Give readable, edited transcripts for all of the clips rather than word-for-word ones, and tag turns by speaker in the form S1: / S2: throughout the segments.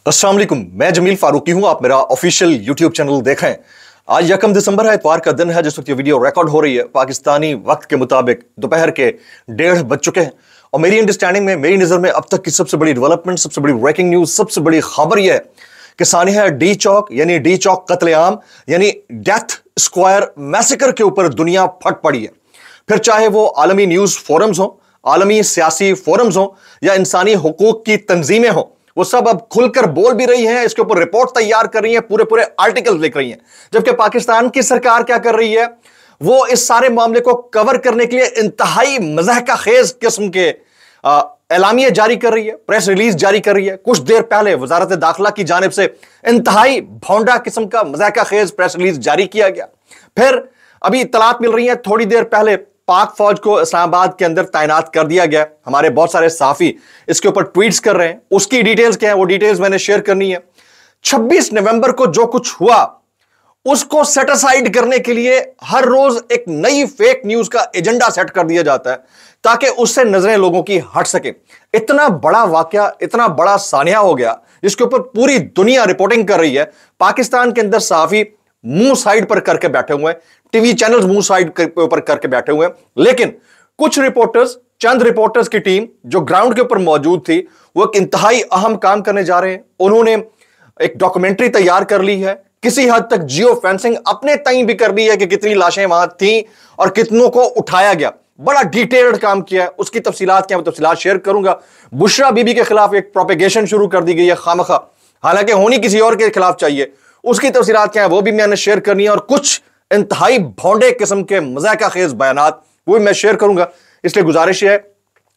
S1: अस्सलाम वालेकुम, मैं जमील फारूकी हूं। आप मेरा ऑफिशियल यूट्यूब चैनल देखें। आज 1 दिसंबर है, इतवार का दिन है। जिस वक्त ये वीडियो रिकॉर्ड हो रही है पाकिस्तानी वक्त के मुताबिक दोपहर के 1:30 बज चुके हैं। और मेरी अंडरस्टैंडिंग में, मेरी नजर में अब तक की सबसे बड़ी डेवलपमेंट, सबसे बड़ी ब्रेकिंग न्यूज, सबसे बड़ी खबर यह है कि सानिया डी चौक यानी डी चौक कत्लेआम यानी डेथ स्क्वायर मैसेकर के ऊपर दुनिया फट पड़ी है। फिर चाहे वो आलमी न्यूज फोरम्स हो, आलमी सियासी फोरम्स हो या इंसानी हुकूक की तंजीमें हो, वो सब अब खुलकर बोल भी रही हैं, इसके ऊपर रिपोर्ट तैयार कर रही हैं, पूरे पूरे आर्टिकल लिख रही हैं। जबकि पाकिस्तान की सरकार क्या कर रही है, वो इस सारे मामले को कवर करने के लिए इंतहाई मज़ाहिका खेज किस्म के एलामिया जारी कर रही है, प्रेस रिलीज जारी कर रही है। कुछ देर पहले वजारत दाखिला की जानिब से इंतहाई भौंडा किस्म का मज़ाहिका खेज प्रेस रिलीज जारी किया गया। फिर अभी इत्तलात मिल रही है, थोड़ी देर पहले पाक फौज को इस्लामाबाद के अंदर तैनात कर दिया गया। हमारे बहुत सारे सहाफी इसके ऊपर ट्वीट्स कर रहे हैं। उसकी डिटेल्स क्या है, वो डिटेल्स मैंने शेयर करनी है। 26 नवंबर को जो कुछ हुआ उसको सेटिसाइड करने के लिए हर रोज एक नई फेक न्यूज का एजेंडा सेट कर दिया जाता है ताकि उससे नजरें लोगों की हट सके। इतना बड़ा वाकया, इतना बड़ा सानिया हो गया जिसके ऊपर पूरी दुनिया रिपोर्टिंग कर रही है। पाकिस्तान के अंदर सहाफी मुंह साइड पर करके बैठे हुए हैं, टीवी चैनल्स मुंह साइड के ऊपर करके बैठे हुए हैं। लेकिन कुछ रिपोर्टर्स, चंद रिपोर्टर्स की टीम जो ग्राउंड के ऊपर मौजूद थी, वो एक इंतहाई अहम काम करने जा रहे हैं। उन्होंने एक डॉक्यूमेंट्री तैयार कर ली है, किसी हद तक जियो फेंसिंग अपने तय भी कर ली है कि कितनी लाशें वहां थी और कितनों को उठाया गया। बड़ा डिटेल्ड काम किया है। उसकी तफसीलात क्या है, वो तफसीलात शेयर करूंगा। बुशरा बीबी के खिलाफ एक प्रोपेगेशन शुरू कर दी गई है खामखा, हालांकि होनी किसी और के खिलाफ चाहिए। उसकी तफसीलात क्या है वो भी मैंने शेयर करनी है। और कुछ इंतहाई भौंडे किस्म के मज़ाहिका खेज बयानात वो भी मैं शेयर करूंगा। इसलिए गुजारिश है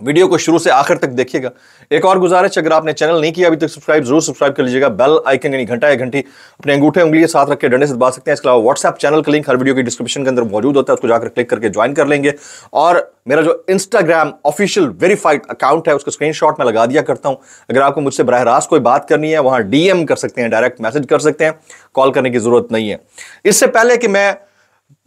S1: वीडियो को शुरू से आखिर तक देखिएगा। एक और गुजारिश, अगर आपने चैनल नहीं किया अभी तक सब्सक्राइब जरूर सब्सक्राइब कर लीजिएगा। बेल आइकन यानी घंटा या घंटी अपने अंगूठे उंगली के साथ रख के डंडे से दबा सकते हैं। इसके अलावा व्हाट्सएप चैनल का लिंक हर वीडियो की डिस्क्रिप्शन के अंदर मौजूद होता है, उसको जाकर क्लिक करके ज्वाइन कर लेंगे। और मेरा जो इंस्टाग्राम ऑफिशियल वेरीफाइड अकाउंट है उसका स्क्रीनशॉट मैं लगा दिया करता हूं। अगर आपको मुझसे बराह रास्त कोई बात करनी है वहां डीएम कर सकते हैं, डायरेक्ट मैसेज कर सकते हैं, कॉल करने की जरूरत नहीं है। इससे पहले कि मैं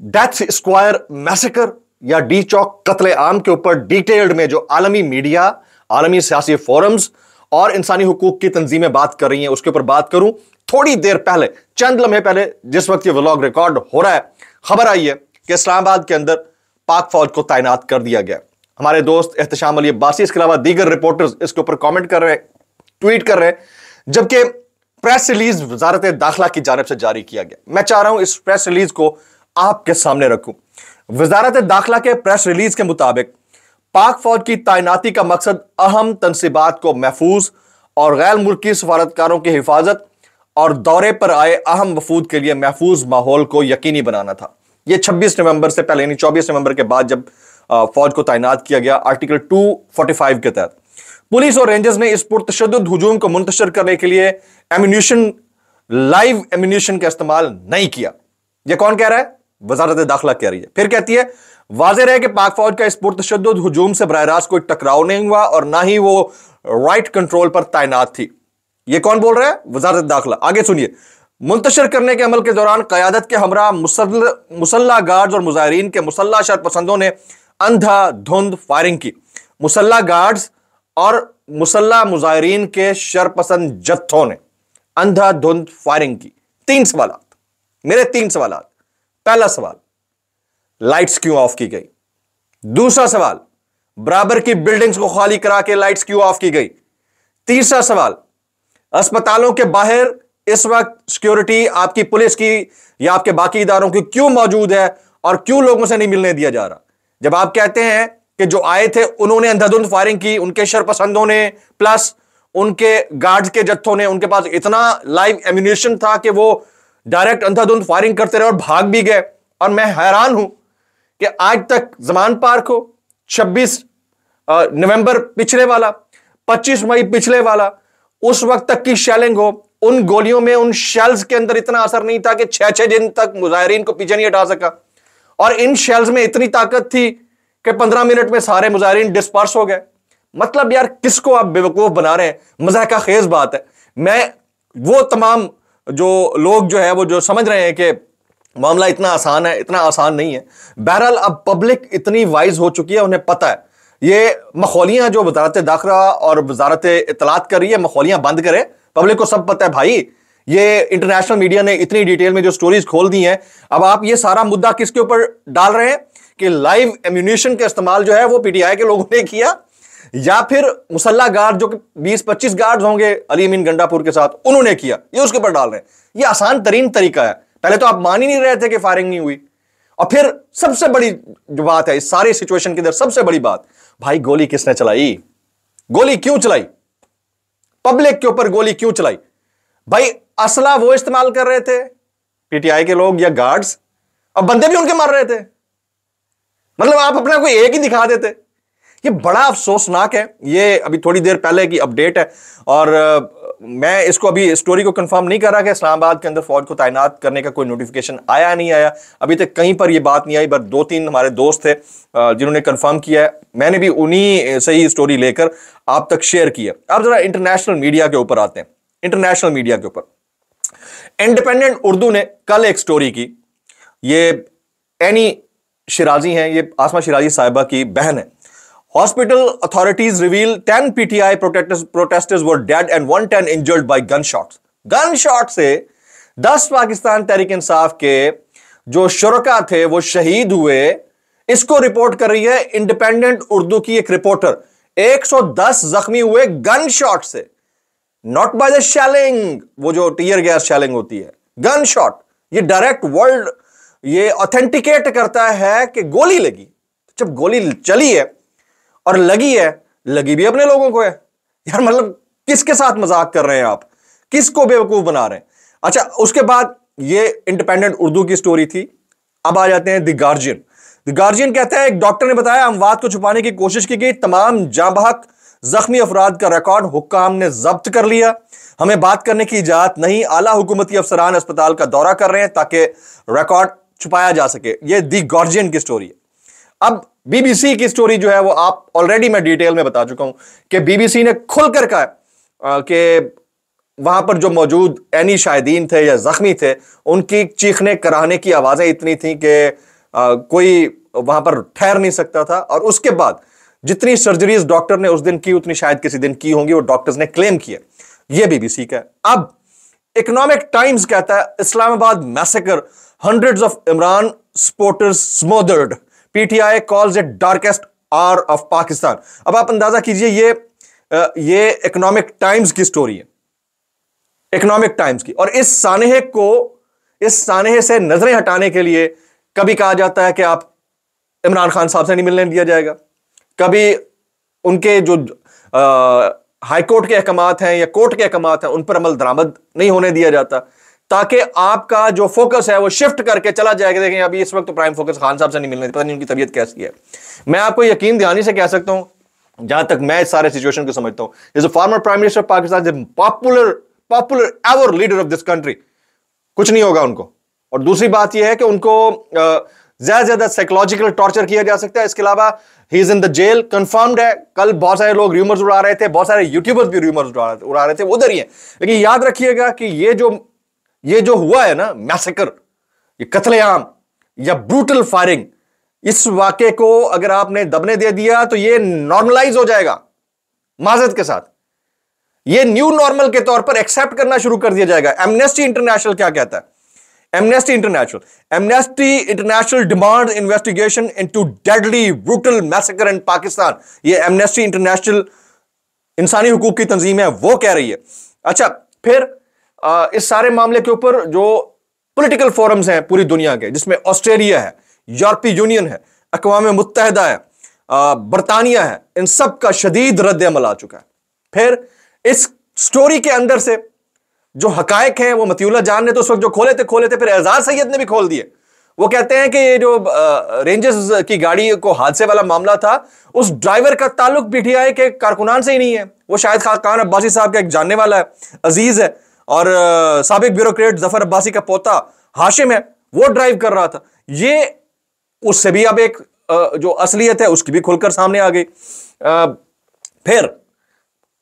S1: डेथ स्क्वायर मैसेकर या डी चौक कत्लेआम के ऊपर डिटेल्ड में जो आलमी मीडिया, आलमी सियासी फोरम्स और इंसानी हुकूक की तंजीमें बात कर रही हैं उसके ऊपर बात करूं, थोड़ी देर पहले, चंद लम्हे पहले, जिस वक्त ये व्लॉग रिकॉर्ड हो रहा है, खबर आई है कि इस्लामाबाद के अंदर पाक फौज को तैनात कर दिया गया। हमारे दोस्त एहतशाम अली अब्बासी, इसके अलावा दीगर रिपोर्टर्स इसके ऊपर कॉमेंट कर रहे हैं, ट्वीट कर रहे हैं, जबकि प्रेस रिलीज वजारत दाखिला की जानिब से जारी किया गया। मैं चाह रहा हूं इस प्रेस रिलीज को आपके सामने रखूं। वजारत दाखिला के प्रेस रिलीज के मुताबिक पाक फौज की तैनाती का मकसद अहम तनसीबात को महफूज और गैर मुल्की सफारतकारों की हिफाजत और दौरे पर आए अहम वफूद के लिए महफूज माहौल को यकीनी बनाना था। यह 26 नवंबर से पहले यानी 24 नवंबर के बाद जब फौज को तैनात किया गया आर्टिकल 245 के तहत। पुलिस और रेंजर्स ने इस पुरतशद्दुद हुजूम को मुंतशिर करने के लिए एम्यूनिशन, लाइव एम्यूनिशन का इस्तेमाल नहीं किया। यह कौन कह रहा है? वजारत दाखिला कह रही है। फिर कहती है वाज़ेह है कि पाक फौज का इस पुरतशद्दुद हुजूम से बराह रास्त कोई टकराव नहीं हुआ और ना ही वो राइट कंट्रोल पर तैनात थी। यह कौन बोल रहा है? वजारत दाखिला। आगे सुनिए, मुंतशिर करने के अमल के दौरान क़यादत के हमरा मुसल्ला गार्ड्स और मुजाहिरीन के मुसल्ला शरपसंदों ने अंधाधुंध फायरिंग की। मुसल्ला गार्ड्स और मुसल्ला मुजाहिरीन के शरपसंद जत्थों ने अंधाधुंध फायरिंग की। 3 सवाल, मेरे 3 सवाल। पहला सवाल, लाइट्स क्यों ऑफ की गई? दूसरा सवाल, बराबर की बिल्डिंग्स को खाली करा के लाइट्स क्यों ऑफ की गई? तीसरा सवाल, अस्पतालों के बाहर इस वक्त सिक्योरिटी आपकी पुलिस की या आपके बाकी इदारों की क्यों मौजूद है और क्यों लोगों से नहीं मिलने दिया जा रहा? जब आप कहते हैं कि जो आए थे उन्होंने अंधाधुंध फायरिंग की, उनके शरपसंदों ने प्लस उनके गार्ड्स के जत्थों ने, उनके पास इतना लाइव एम्यूनिशन था कि वो डायरेक्ट अंधाधुंध फायरिंग करते रहे और भाग भी गए। और मैं हैरान हूं कि आज तक जमान पार्क हो, 26 नवंबर पिछले वाला, 25 मई पिछले वाला, उस वक्त तक की शेलिंग हो, उन गोलियों में, उन शेल्स के अंदर इतना असर नहीं था कि 6-6 दिन तक मुजाहिरीन को पीछे नहीं हटा सका। और इन शेल्स में इतनी ताकत थी कि 15 मिनट में सारे मुजाहिरीन डिस्पर्स हो गए। मतलब यार, किसको आप बेवकूफ बना रहे हैं? मज़ाहिका खेज बात है। मैं वो तमाम जो लोग जो है वो जो समझ रहे हैं कि मामला इतना आसान है, इतना आसान नहीं है। बहरहाल अब पब्लिक इतनी वाइज हो चुकी है, उन्हें पता है ये मखौलियां जो वजारत दाखिला और वजारत इत्तलात कर रही है, मखौलियां बंद करे, पब्लिक को सब पता है भाई। ये इंटरनेशनल मीडिया ने इतनी डिटेल में जो स्टोरीज खोल दी हैं। अब आप ये सारा मुद्दा किसके ऊपर डाल रहे हैं कि लाइव एम्यूनिशन का इस्तेमाल जो है वो पीटीआई के लोगों ने किया, या फिर मुसल्ला गार्ड जो 20-25 गार्ड होंगे अली अमीन गंडापुर के साथ, उन्होंने किया, ये उसके ऊपर डाल रहे हैं। ये आसान तरीन तरीका है। पहले तो आप मान ही नहीं रहे थे कि फायरिंग नहीं हुई, और फिर सबसे बड़ी जो बात है इस सारी सिचुएशन के अंदर, सबसे बड़ी बात, भाई गोली किसने चलाई? गोली क्यों चलाई? पब्लिक के ऊपर गोली क्यों चलाई? भाई असला वो इस्तेमाल कर रहे थे पीटीआई के लोग या गार्ड्स, और बंदे भी उनके मार रहे थे। मतलब आप अपना कोई एक ही दिखा देते। ये बड़ा अफसोसनाक है। ये अभी थोड़ी देर पहले की अपडेट है, और मैं इसको अभी स्टोरी को कंफर्म नहीं कर रहा कि इस्लामाबाद के अंदर फौज को तैनात करने का कोई नोटिफिकेशन आया नहीं आया, अभी तक कहीं पर ये बात नहीं आई। बट 2-3 हमारे दोस्त थे जिन्होंने कंफर्म किया है, मैंने भी उन्हीं से ही स्टोरी लेकर आप तक शेयर किया। अब जरा इंटरनेशनल मीडिया के ऊपर आते हैं। इंटरनेशनल मीडिया के ऊपर इंडिपेंडेंट उर्दू ने कल एक स्टोरी की। ये एनी शिराजी हैं, ये आसमा शिराजी साहिबा की बहन है। Hospital authorities reveal 10 PTI protesters were dead and 110 injured by gunshots. Gunshot से 10 पाकिस्तान तहरीक इंसाफ के जो शुरका थे वो शहीद हुए। इसको रिपोर्ट कर रही है इंडिपेंडेंट उर्दू की एक रिपोर्टर। 110 जख्मी हुए गन शॉट से, नॉट बाय द शेलिंग, वो जो टीयर गैस शेलिंग होती है, गन शॉट। ये डायरेक्ट वर्ल्ड ये ऑथेंटिकेट करता है कि गोली लगी। जब गोली चली है और लगी है, लगी भी अपने लोगों को है यार। मतलब किसके साथ मजाक कर रहे हैं आप? किसको बेवकूफ बना रहे हैं? अच्छा, उसके बाद ये इंडिपेंडेंट उर्दू की स्टोरी थी। अब आ जाते हैं द गार्जियन। द गार्जियन कहता है एक डॉक्टर ने बताया अमवात को छुपाने की कोशिश की गई, तमाम जांबहक जख्मी अफराद का रिकॉर्ड हुक्काम ने जब्त कर लिया। हमें बात करने की इजाजत नहीं, आला हुकूमती अफसरान अस्पताल का दौरा कर रहे हैं ताकि रिकॉर्ड छुपाया जा सके। ये द गार्जियन की स्टोरी है। अब बीबीसी की स्टोरी जो है वो आप ऑलरेडी मैं डिटेल में बता चुका हूं कि बीबीसी ने खुलकर कहा कि वहां पर जो मौजूद एनी शाहिदीन थे या जख्मी थे, उनकी चीखने कराहने की आवाजें इतनी थी कि कोई वहां पर ठहर नहीं सकता था। और उसके बाद जितनी सर्जरीज डॉक्टर ने उस दिन की उतनी शायद किसी दिन की होंगी, वो डॉक्टर्स ने क्लेम किया। यह बीबीसी का। अब इकोनॉमिक टाइम्स कहता है Islamabad massacre, hundreds of Imran supporters smothered, PTI calls it darkest hour of Pakistan. अब आप अंदाजा कीजिए, ये इकोनॉमिक टाइम्स की स्टोरी है, इकोनॉमिक टाइम्स की। और इस सानेहे से नजरें हटाने के लिए कभी कहा जाता है कि आप इमरान खान साहब से नहीं मिलने दिया जाएगा, कभी उनके जो हाई कोर्ट के अहकामात हैं या कोर्ट के अहकामात हैं उन पर अमल दरामद नहीं होने दिया जाता, ताकि आपका जो फोकस है वो शिफ्ट करके चला जाएगा। देखें अभी इस वक्त तो प्राइम फोकस खान साहब से नहीं मिलने, पता नहीं उनकी तबीयत कैसी है। मैं आपको यकीन दिलाने से कह सकता हूं, जहां तक मैं इस सारे सिचुएशन को समझता हूं, is a former prime minister of Pakistan, popular ever leader of this country, कुछ नहीं होगा उनको। और दूसरी बात यह है कि उनको ज्यादा से ज्यादा साइकोलॉजिकल टॉर्चर किया जा सकता है। इसके अलावा he is in the jail, confirmed है। कल बहुत सारे लोग रूमर्स उड़ा रहे थे, बहुत सारे यूट्यूबर्स भी रूमर्स उड़ा रहे थे, उधर ही है। लेकिन याद रखिएगा कि ये जो हुआ है ना मैसेकर, ये कत्लेआम या ब्रूटल फायरिंग, इस वाक़े को अगर आपने दबने दे दिया तो ये नॉर्मलाइज हो जाएगा माजरत के साथ। ये न्यू नॉर्मल के तौर पर एक्सेप्ट करना शुरू कर दिया जाएगा। एमनेस्टी इंटरनेशनल क्या कहता है? Amnesty International demand investigation into deadly brutal massacre in Pakistan. ये एमनेस्टी इंटरनेशनल इंसानी हुकूक की तंजीम है, वो कह रही है। अच्छा, फिर इस सारे मामले के ऊपर जो पॉलिटिकल फोरम्स हैं पूरी दुनिया के, जिसमें ऑस्ट्रेलिया है, यूरोपीय यूनियन है, अक़वाम मुत्तहिदा है, बरतानिया है, इन सब का शदीद रद्द अमल आ चुका है। फिर इस स्टोरी के अंदर से जो हकायक हैं वो मतीउल्लाह जान ने तो उस वक्त जो खोले थे, फिर एजाज सैयद ने भी खोल दिए। वो कहते हैं कि ये जो रेंजर्स की गाड़ी को हादसे वाला मामला था, उस ड्राइवर का ताल्लुक पीटीआई के कारकुनान से ही नहीं है। वो शायद खान अब्बासी साहब का एक जानने वाला है, अजीज है, और साबिक ब्यूरोक्रेट जफर अब्बासी का पोता हाशिम है, वो ड्राइव कर रहा था। ये उससे भी अब एक जो असलियत है उसकी भी खुलकर सामने आ गई। फिर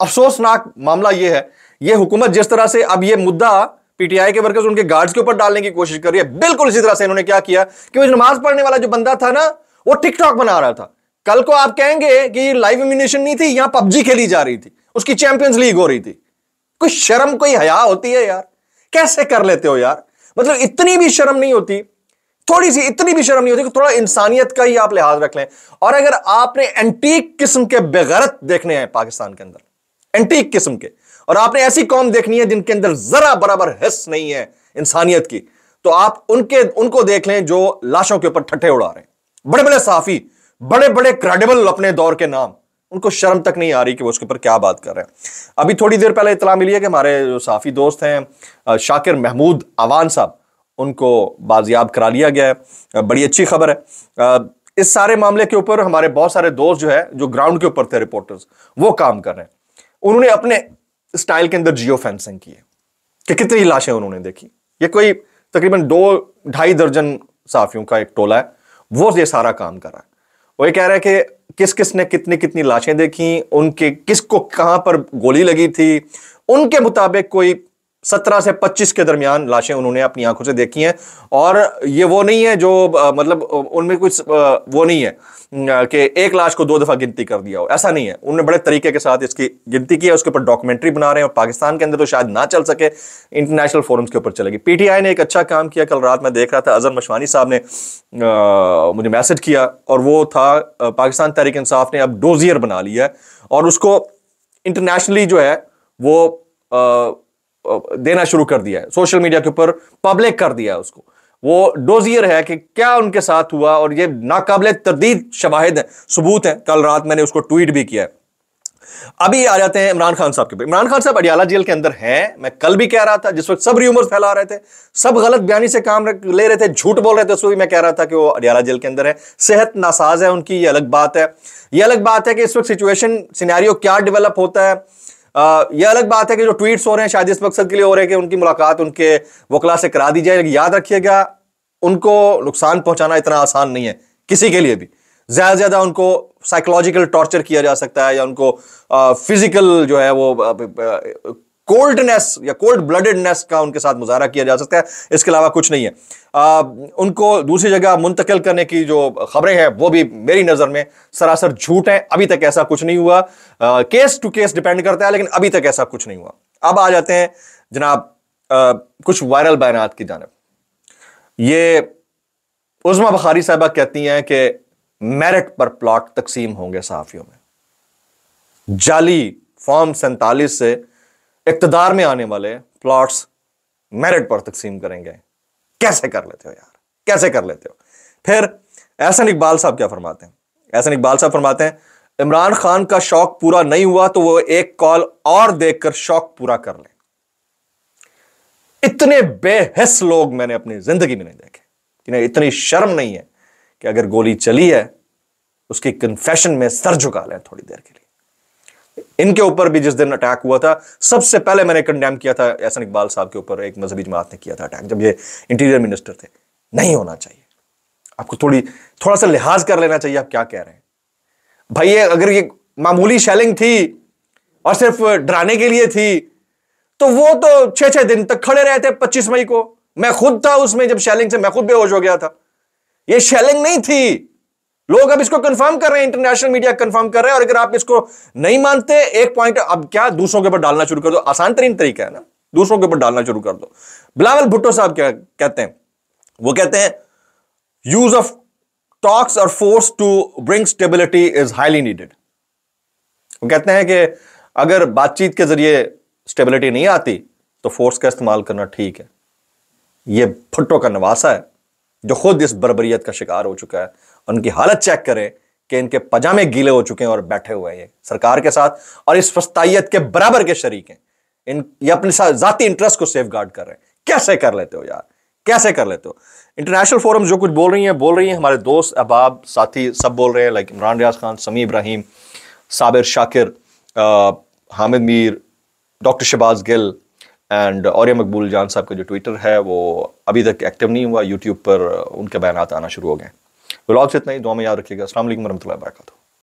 S1: अफसोसनाक मामला यह है, ये हुकूमत जिस तरह से अब ये मुद्दा पीटीआई के वर्कर्स उनके गार्ड्स के ऊपर डालने की कोशिश कर रही है, बिल्कुल इसी तरह से इन्होंने क्या किया कि वो नमाज पढ़ने वाला जो बंदा था ना, वो टिकटॉक बना रहा था। कल को आप कहेंगे कि लाइव एम्यूनिशन नहीं थी, यहां पबजी खेली जा रही थी, उसकी चैंपियंस लीग हो रही थी। कोई शर्म कोई हया होती है यार? कैसे कर लेते हो यार? मतलब इतनी भी शर्म नहीं होती, थोड़ी सी इतनी भी शर्म नहीं होती कि थोड़ा इंसानियत का ही आप लिहाज रख लें। और अगर आपने एंटीक किस्म के बेगैरत देखने हैं पाकिस्तान के अंदर, एंटीक किस्म के, और आपने ऐसी कौम देखनी है जिनके अंदर जरा बराबर हिस्स नहीं है इंसानियत की, तो आप उनको देख लें जो लाशों के ऊपर ठट्ठे उड़ा रहे हैं। बड़े बड़े साफी, बड़े बड़े क्रेडिबल अपने दौर के नाम, उनको शर्म तक नहीं आ रही कि वो उसके ऊपर क्या बात कर रहे हैं। अभी थोड़ी देर पहले इतला मिली है कि हमारे जो साफी दोस्त हैं शाकिर महमूद अवान साहब, उनको बाजियाब करा लिया गया है। बड़ी अच्छी खबर है। इस सारे मामले के ऊपर हमारे बहुत सारे दोस्त जो है, जो ग्राउंड के ऊपर थे रिपोर्टर्स, वो काम कर रहे हैं। उन्होंने अपने स्टाइल के अंदर जियो फेंसिंग की है कि कितनी लाशें उन्होंने देखी। ये कोई तकरीबन 2-2.5 दर्जन साफियों का एक टोला है, वो ये सारा काम कर रहा है। वो ये कह रहा है कि किस किस ने कितनी कितनी लाशें देखी, उनके किसको कहां पर गोली लगी थी। उनके मुताबिक कोई 17 से 25 के दरमियान लाशें उन्होंने अपनी आंखों से देखी हैं। और ये वो नहीं है जो मतलब उनमें कुछ वो नहीं है कि एक लाश को 2 दफा गिनती कर दिया हो, ऐसा नहीं है। उन्होंने बड़े तरीके के साथ इसकी गिनती की है, उसके ऊपर डॉक्यूमेंट्री बना रहे हैं। और पाकिस्तान के अंदर तो शायद ना चल सके, इंटरनेशनल फोरम्स के ऊपर चलेगी। पीटीआई ने एक अच्छा काम किया, कल रात मैं देख रहा था, अजहर मशवानी साहब ने मुझे मैसेज किया, और वो था पाकिस्तान तहरीक इंसाफ ने अब डोजियर बना लिया है और उसको इंटरनेशनली जो है वो देना शुरू कर दिया है, सोशल मीडिया के ऊपर पब्लिक कर दिया है उसको। वो डोजियर है कि क्या उनके साथ हुआ, और ये नाकाबिले तरदीद शवाहिद है, सबूत है। कल रात मैंने उसको ट्वीट भी किया है। अभी आ जाते हैं इमरान खान साहब के पे। इमरान खान साहब अडियाला जेल के अंदर हैं। मैं कल भी कह रहा था, जिस वक्त सब र्यूमर्स फैला रहे थे, सब गलत बयानी से काम ले रहे थे, झूठ बोल रहे थे, उस वक्त मैं कह रहा था कि वो अडियाला जेल के अंदर है। सेहत नासाज है उनकी, ये अलग बात है। ये अलग बात है कि इस वक्त सिचुएशन सिनेरियो क्या डेवलप होता है। यह अलग बात है कि जो ट्वीट्स हो रहे हैं शायद इस मकसद के लिए हो रहे हैं कि उनकी मुलाकात उनके वकला से करा दी जाए। लेकिन याद रखिएगा, उनको नुकसान पहुंचाना इतना आसान नहीं है किसी के लिए भी। ज्यादा से ज्यादा उनको साइकोलॉजिकल टॉर्चर किया जा सकता है, या उनको फिजिकल जो है वो कोल्डनेस या कोल्ड ब्लडेडनेस का उनके साथ मुजाहरा किया जा सकता है। इसके अलावा कुछ नहीं है। उनको दूसरी जगह मुंतकिल करने की जो खबरें हैं वो भी मेरी नजर में सरासर झूठ है। अभी तक ऐसा कुछ नहीं हुआ। केस टू केस डिपेंड करता है, लेकिन अभी तक ऐसा कुछ नहीं हुआ। अब आ जाते हैं जनाब कुछ वायरल बयानात की जानिब। ये उज़मा बुखारी साहबा कहती हैं कि मेरिट पर प्लॉट तकसीम होंगे सहाफियों में। जाली फॉर्म 47 से इक्तदार में आने वाले प्लॉट्स मेरिट पर तकसीम करेंगे। कैसे कर लेते हो यार, कैसे कर लेते हो? फिर एहसन इकबाल साहब क्या फरमाते हैं? एहसन इकबाल साहब फरमाते हैं, इमरान खान का शौक पूरा नहीं हुआ तो वो एक कॉल और देखकर शौक पूरा कर ले। इतने बेहिस लोग मैंने अपनी जिंदगी में नहीं देखे, इन्हें इतनी शर्म नहीं है कि अगर गोली चली है उसकी कन्फेशन में सर झुका लें थोड़ी देर के लिए। इनके ऊपर भी जिस दिन अटैक हुआ था, सबसे पहले मैंने कंडेम किया था एहसन इकबाल साहब के ऊपर। एक मजहबी जमात ने किया था अटैक, जब ये इंटीरियर मिनिस्टर थे। नहीं होना चाहिए। आपको थोड़ा सा लिहाज कर लेना चाहिए आप क्या कह रहे हैं भाई। ये अगर ये मामूली शेलिंग थी और सिर्फ डराने के लिए थी तो वो तो 6-6 दिन तक खड़े रहे थे। 25 मई को मैं खुद था उसमें, जब शेलिंग से मैं खुद बेहोश हो गया था। ये शेलिंग नहीं थी। लोग अब इसको कंफर्म कर रहे हैं, इंटरनेशनल मीडिया कंफर्म कर रहे हैं। और अगर आप इसको नहीं मानते, एक पॉइंट अब क्या दूसरों के ऊपर डालना शुरू कर दो। आसान तरीन तरीका है ना, दूसरों के ऊपर डालना शुरू कर दो। बिलावल भुट्टो साहब क्या कहते हैं? वो कहते हैं यूज ऑफ टॉक्स और force to bring stability is highly needed. वो कहते हैं कि अगर बातचीत के जरिए स्टेबिलिटी नहीं आती तो फोर्स का इस्तेमाल करना ठीक है। ये भुट्टो का नवासा है जो खुद इस बर्बरियत का शिकार हो चुका है। उनकी हालत चेक करें कि इनके पजामे गीले हो चुके हैं और बैठे हुए हैं ये सरकार के साथ, और इस फस्तायत के बराबर के शरीक हैं। ये अपने साथ जाती इंटरेस्ट को सेफ गार्ड कर रहे हैं। कैसे कर लेते हो यार, कैसे कर लेते हो? इंटरनेशनल फोरम जो कुछ बोल रही हैं हमारे दोस्त अहबाब साथी सब बोल रहे हैं, लाइक इमरान रियाज खान, समी इब्राहिम, साबिर शाकिर, हामिद मीर, डॉक्टर शहबाज गिल एंड औरिया मकबूल जान साहब का जो ट्विटर है वो अभी तक एक्टिव नहीं हुआ। यूट्यूब पर उनके बयानात आना शुरू हो गए। व्लॉग से इतना ही। दुआ में याद रखिएगा। अस्सलाम वालेकुम वरहमतुल्लाहि वबरकातुहू।